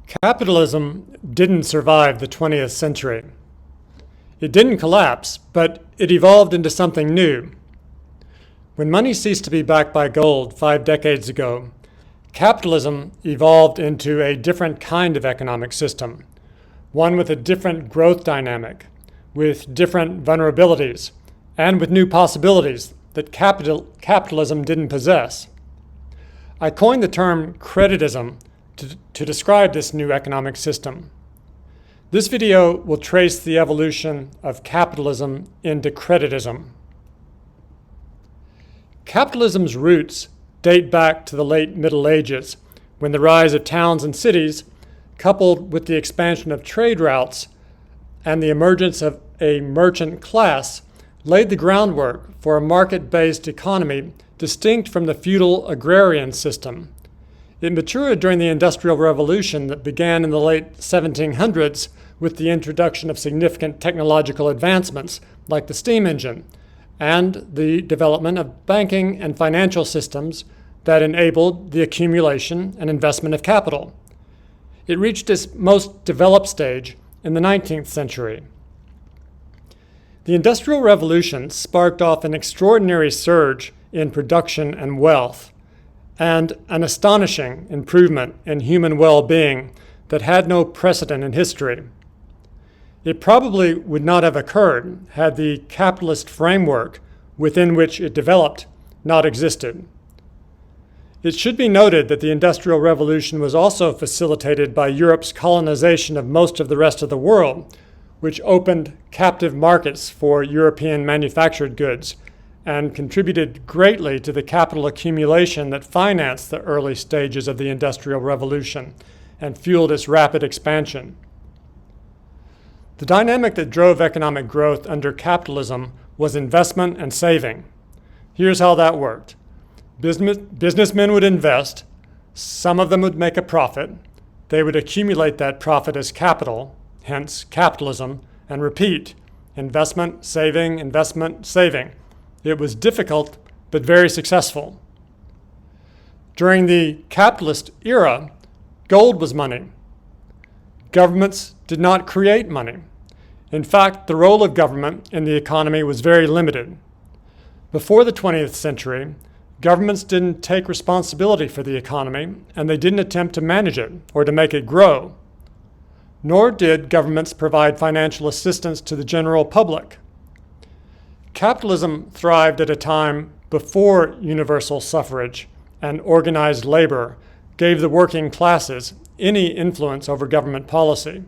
Capitalism didn't survive the 20th century. It didn't collapse, but it evolved into something new. When money ceased to be backed by gold 5 decades ago, capitalism evolved into a different kind of economic system, one with a different growth dynamic, with different vulnerabilities, and with new possibilities that capitalism didn't possess. I coined the term creditism to describe this new economic system. This video will trace the evolution of capitalism into creditism. Capitalism's roots date back to the late Middle Ages, when the rise of towns and cities, coupled with the expansion of trade routes and the emergence of a merchant class, laid the groundwork for a market-based economy distinct from the feudal agrarian system. It matured during the Industrial Revolution that began in the late 1700s with the introduction of significant technological advancements like the steam engine and the development of banking and financial systems that enabled the accumulation and investment of capital. It reached its most developed stage in the 19th century. The Industrial Revolution sparked off an extraordinary surge in production and wealth, and an astonishing improvement in human well-being that had no precedent in history. It probably would not have occurred had the capitalist framework within which it developed not existed. It should be noted that the Industrial Revolution was also facilitated by Europe's colonization of most of the rest of the world, which opened captive markets for European manufactured goods and contributed greatly to the capital accumulation that financed the early stages of the Industrial Revolution and fueled its rapid expansion. The dynamic that drove economic growth under capitalism was investment and saving. Here's how that worked. Businessmen would invest, some of them would make a profit, they would accumulate that profit as capital, hence capitalism, and repeat, investment, saving. It was difficult, but very successful. During the capitalist era, gold was money. Governments did not create money. In fact, the role of government in the economy was very limited. Before the 20th century, governments didn't take responsibility for the economy, and they didn't attempt to manage it or to make it grow. Nor did governments provide financial assistance to the general public. Capitalism thrived at a time before universal suffrage and organized labor gave the working classes any influence over government policy.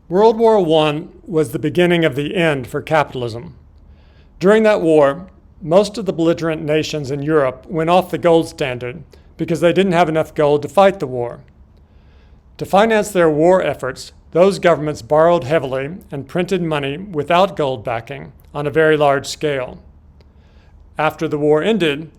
World War I was the beginning of the end for capitalism. During that war, most of the belligerent nations in Europe went off the gold standard because they didn't have enough gold to fight the war. To finance their war efforts, those governments borrowed heavily and printed money without gold backing on a very large scale. After the war ended,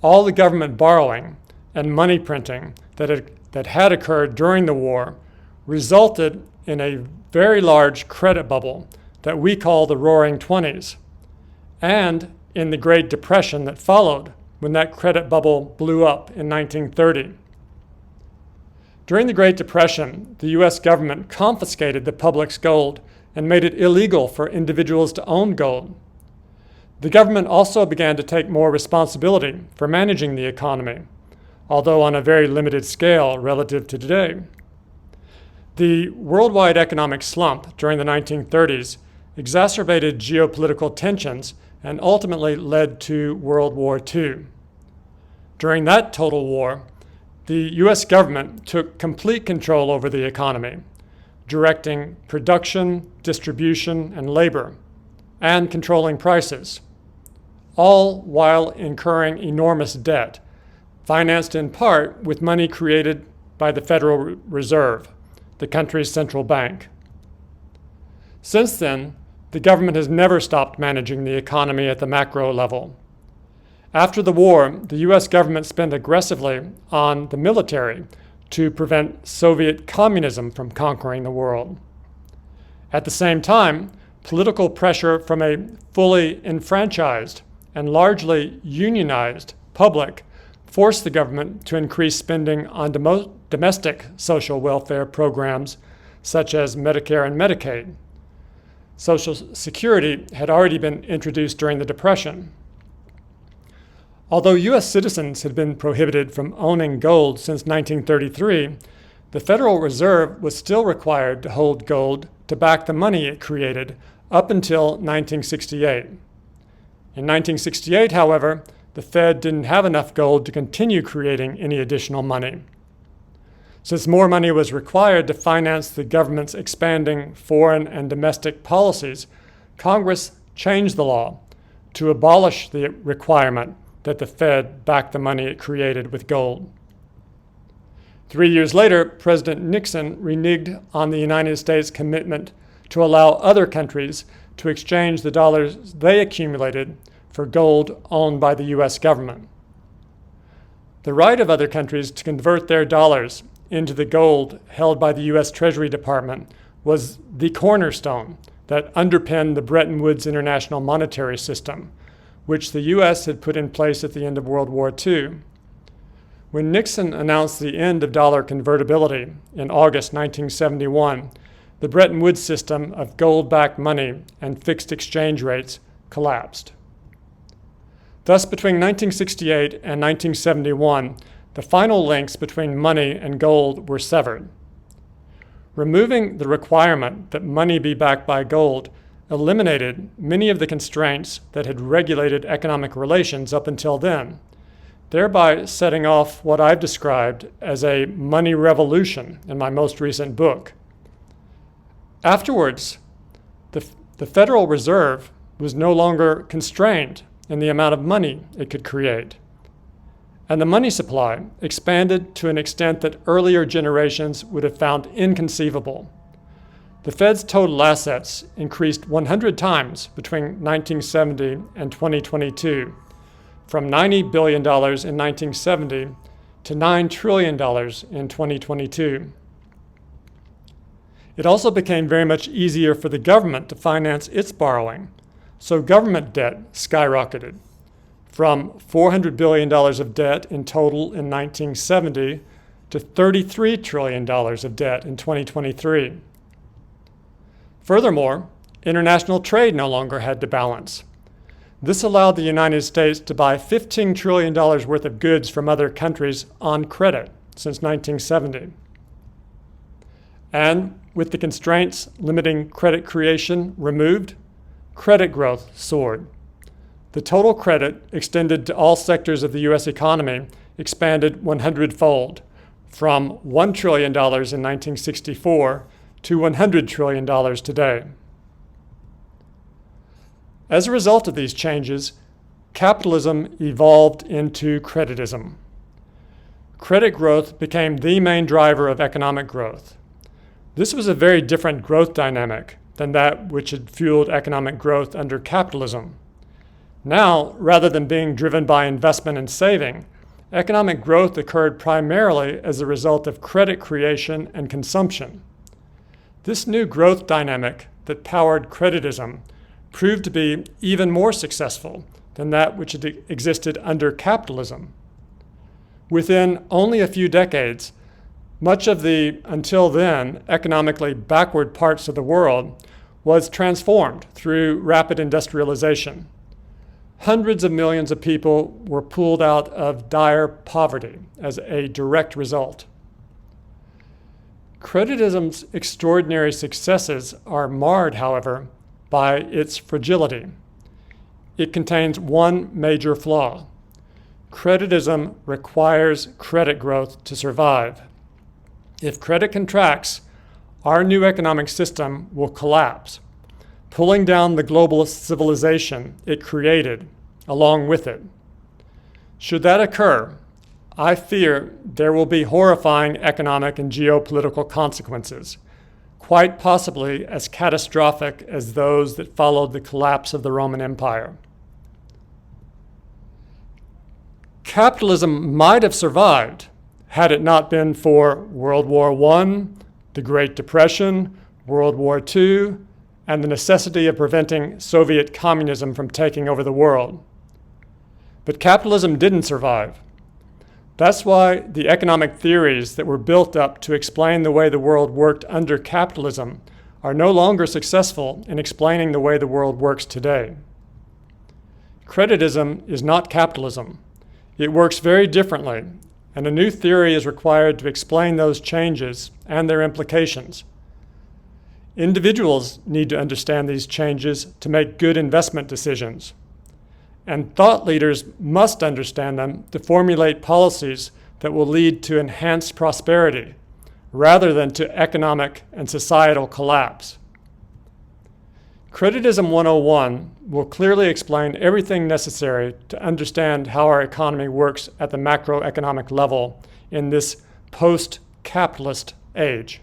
all the government borrowing and money printing that had occurred during the war resulted in a very large credit bubble that we call the Roaring Twenties, and in the Great Depression that followed when that credit bubble blew up in 1930. During the Great Depression, the U.S. government confiscated the public's gold and made it illegal for individuals to own gold. The government also began to take more responsibility for managing the economy, although on a very limited scale relative to today. The worldwide economic slump during the 1930s exacerbated geopolitical tensions and ultimately led to World War II. During that total war, the U.S. government took complete control over the economy, directing production, distribution, and labor, and controlling prices, all while incurring enormous debt, financed in part with money created by the Federal Reserve, the country's central bank. Since then, the government has never stopped managing the economy at the macro level. After the war, the U.S. government spent aggressively on the military to prevent Soviet communism from conquering the world. At the same time, political pressure from a fully enfranchised and largely unionized public forced the government to increase spending on domestic social welfare programs such as Medicare and Medicaid. Social Security had already been introduced during the Depression. Although U.S. citizens had been prohibited from owning gold since 1933, the Federal Reserve was still required to hold gold to back the money it created up until 1968. In 1968, however, the Fed didn't have enough gold to continue creating any additional money. Since more money was required to finance the government's expanding foreign and domestic policies, Congress changed the law to abolish the requirement that the Fed back the money it created with gold. 3 years later, President Nixon reneged on the United States' commitment to allow other countries to exchange the dollars they accumulated for gold owned by the U.S. government. The right of other countries to convert their dollars into the gold held by the U.S. Treasury Department was the cornerstone that underpinned the Bretton Woods International Monetary System, which the U.S. had put in place at the end of World War II. When Nixon announced the end of dollar convertibility in August 1971, the Bretton Woods system of gold-backed money and fixed exchange rates collapsed. Thus, between 1968 and 1971, the final links between money and gold were severed. Removing the requirement that money be backed by gold eliminated many of the constraints that had regulated economic relations up until then, thereby setting off what I've described as a money revolution in my most recent book. Afterwards, the Federal Reserve was no longer constrained in the amount of money it could create, and the money supply expanded to an extent that earlier generations would have found inconceivable. The Fed's total assets increased 100 times between 1970 and 2022, from $90 billion in 1970 to $9 trillion in 2022. It also became very much easier for the government to finance its borrowing, so government debt skyrocketed from $400 billion of debt in total in 1970 to $33 trillion of debt in 2023. Furthermore, international trade no longer had to balance. This allowed the United States to buy $15 trillion worth of goods from other countries on credit since 1970. And with the constraints limiting credit creation removed, credit growth soared. The total credit extended to all sectors of the U.S. economy expanded 100-fold, from $1 trillion in 1964 to $100 trillion today. As a result of these changes, capitalism evolved into creditism. Credit growth became the main driver of economic growth. This was a very different growth dynamic than that which had fueled economic growth under capitalism. Now, rather than being driven by investment and saving, economic growth occurred primarily as a result of credit creation and consumption. This new growth dynamic that powered creditism proved to be even more successful than that which had existed under capitalism. Within only a few decades, much of the, until then, economically backward parts of the world was transformed through rapid industrialization. Hundreds of millions of people were pulled out of dire poverty as a direct result. Creditism's extraordinary successes are marred, however, by its fragility. It contains one major flaw. Creditism requires credit growth to survive. If credit contracts, our new economic system will collapse, pulling down the globalist civilization it created along with it. Should that occur, I fear there will be horrifying economic and geopolitical consequences, quite possibly as catastrophic as those that followed the collapse of the Roman Empire. Capitalism might have survived had it not been for World War I, the Great Depression, World War II, and the necessity of preventing Soviet communism from taking over the world. But capitalism didn't survive. That's why the economic theories that were built up to explain the way the world worked under capitalism are no longer successful in explaining the way the world works today. Creditism is not capitalism. It works very differently, and a new theory is required to explain those changes and their implications. Individuals need to understand these changes to make good investment decisions. And thought leaders must understand them to formulate policies that will lead to enhanced prosperity, rather than to economic and societal collapse. Creditism 101 will clearly explain everything necessary to understand how our economy works at the macroeconomic level in this post-capitalist age.